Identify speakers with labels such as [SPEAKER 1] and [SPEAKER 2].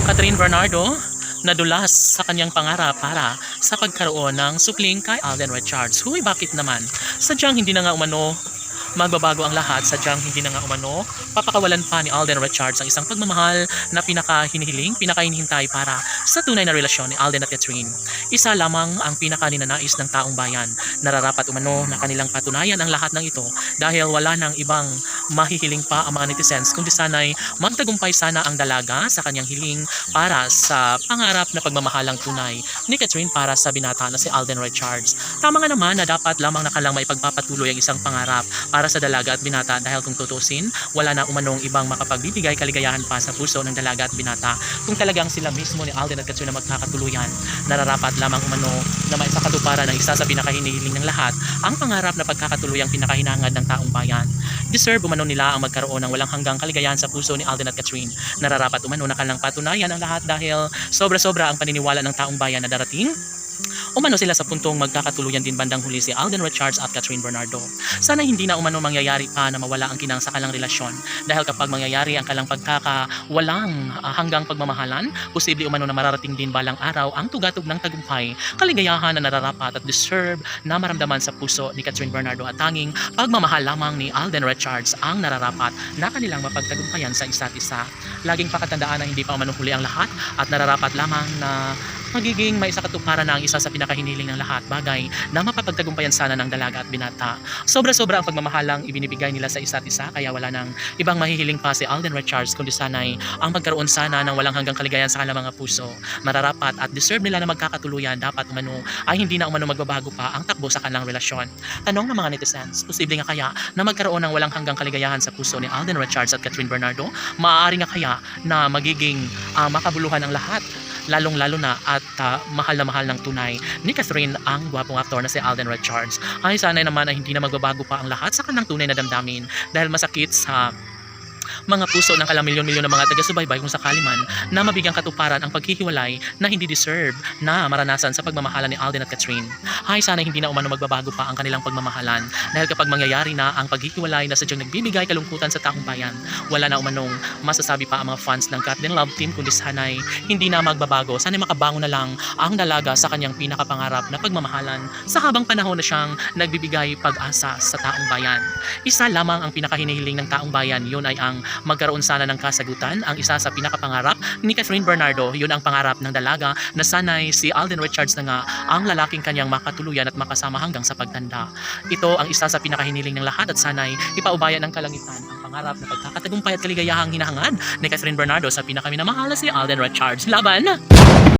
[SPEAKER 1] Catherine Bernardo nadulas sa kanyang pangarap para sa pagkaroon ng supling kay Alden Richards. Huy, bakit naman? Sadyang hindi na nga umano magbabago ang lahat, sadyang hindi na nga umano papakawalan pa ni Alden Richards ang isang pagmamahal na pinakahinihiling, pinakahinihintay para sa tunay na relasyon ni Alden at Catherine. Isa lamang ang pinakaninanais ng taong bayan. Nararapat umano na kanilang patunayan ang lahat ng ito dahil wala nang ibang mahihiling pa ang mga netizens kundi sana'y magtagumpay sana ang dalaga sa kanyang hiling para sa pangarap na pagmamahalang tunay ni Catherine para sa binata na si Alden Richards. Tama nga naman na dapat lamang nakalang maipagpapatuloy ang isang pangarap para sa dalaga at binata dahil kung tutusin, wala na umanong ibang makapagbibigay kaligayahan pa sa puso ng dalaga at binata kung talagang sila mismo ni Alden at Catherine na magkakatuluyan. Nararapat lamang umano na maisakatuparan ng isa sa pinakahinihiling ng lahat ang pangarap na pagkakatuluyang pinakahinangad ng taong bayan. Deserve umano nila ang magkaroon ng walang hanggang kaligayahan sa puso ni Alden at Catherine. Nararapat umano na kanilang patunayan ang lahat dahil sobra-sobra ang paniniwala ng taong bayan na darating umano sila sa puntong magkakatuluyan din bandang huli si Alden Richards at Catherine Bernardo. Sana hindi na umano mangyayari pa na mawala ang kinang sa kalang relasyon dahil kapag mangyayari ang kalang pagkakawalang hanggang pagmamahalan, posible umano na mararating din balang araw ang tugatog ng tagumpay, kaligayahan na nararapat at deserve na maramdaman sa puso ni Catherine Bernardo at tanging pagmamahal lamang ni Alden Richards ang nararapat na kanilang mapagtagumpayan sa isa't isa. Laging pakatandaan na hindi pa umano huli ang lahat at nararapat lamang na magiging may isa katuparan na ang isa sa pinakahiniling ng lahat, bagay na mapapagtagumpayan sana ng dalaga at binata. Sobra-sobra ang pagmamahalang ibinibigay nila sa isa't isa kaya wala nang ibang mahihiling pa si Alden Richards kundi sana'y ang magkaroon sana ng walang hanggang kaligayahan sa kanilang mga puso. Mararapat at deserve nila na magkakatuluyan, dapat umano ay hindi na umano magbabago pa ang takbo sa kanilang relasyon. Tanong ng mga netizens, posible nga kaya na magkaroon ng walang hanggang kaligayahan sa puso ni Alden Richards at Catherine Bernardo? Maaari nga kaya na magiging makabuluhan ang lahat, lalong-lalo na at mahal na mahal ng tunay ni Catherine ang gwapong aktor na si Alden Richards. Ay sana naman ay hindi na magbabago pa ang lahat sa kanyang tunay na damdamin dahil masakit sa mga puso ng kalamilyon-milyon ng mga taga-subaybay kung sakali man na mabigyang katuparan ang paghihiwalay na hindi deserve na maranasan sa pagmamahalan ni Alden at Catherine. Ay sana hindi na umano magbabago pa ang kanilang pagmamahalan dahil kapag mangyayari na ang paghihiwalay na sadyang nagbibigay kalungkutan sa taong bayan, wala na umanong masasabi pa ang mga fans ng Kat Din Love Team kundi sana'y hindi na magbabago, sana'y makabango na lang ang dalaga sa kanyang pinakapangarap na pagmamahalan sa habang panahon na siyang nagbibigay pag-asa sa taong bayan. Isa lamang ang pinakahinihiling ng taong bayan, yun ay ang magkaroon sana ng kasagutan. Ang isa sa pinakapangarap ni Catherine Bernardo, yun ang pangarap ng dalaga na sana'y si Alden Richards na nga ang lalaking kanyang makatuluyan at makasama hanggang sa pagtanda. Ito ang isa sa pinakahiniling ng lahat at sana'y ipaubaya ng kalangitan ang pangarap na pagkakatagumpay at kaligayahang hinahangad ni Catherine Bernardo sa pinakaminamahal na si Alden Richards. Laban!